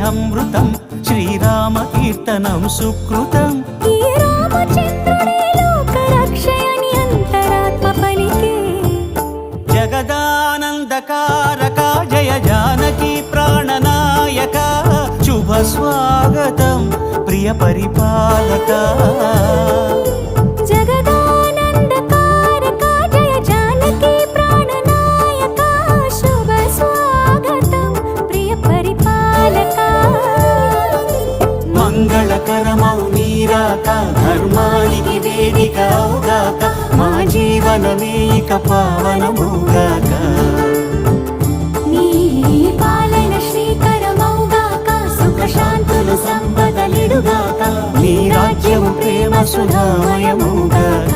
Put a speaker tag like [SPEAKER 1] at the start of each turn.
[SPEAKER 1] అమృతం శ్రీరామ కీర్తనం సుకృతం
[SPEAKER 2] ఈ రామచంద్రుడే లోక రక్షయని అంతరాత్మ పలికే
[SPEAKER 1] జగదానందకారక జయ జానకి ప్రాణనాయక శుభ స్వాగతం ప్రియ పరిపాలక
[SPEAKER 2] జగదానందకారక జయ జానకి ప్రాణనాయక శుభ స్వాగతం ప్రియ పరిపాలక
[SPEAKER 1] మంగళకరమౌ నీరాక ధర్మానికి వేదిక అవుగాక మా జీవనమే ఇక పావనమౌగాక
[SPEAKER 2] నీ పాలన శ్రీకరమౌగాక సుఖ శాంతులు సంపదలిడుగాక
[SPEAKER 1] నీ రాజ్యము ప్రేమ సుధామయమౌగాక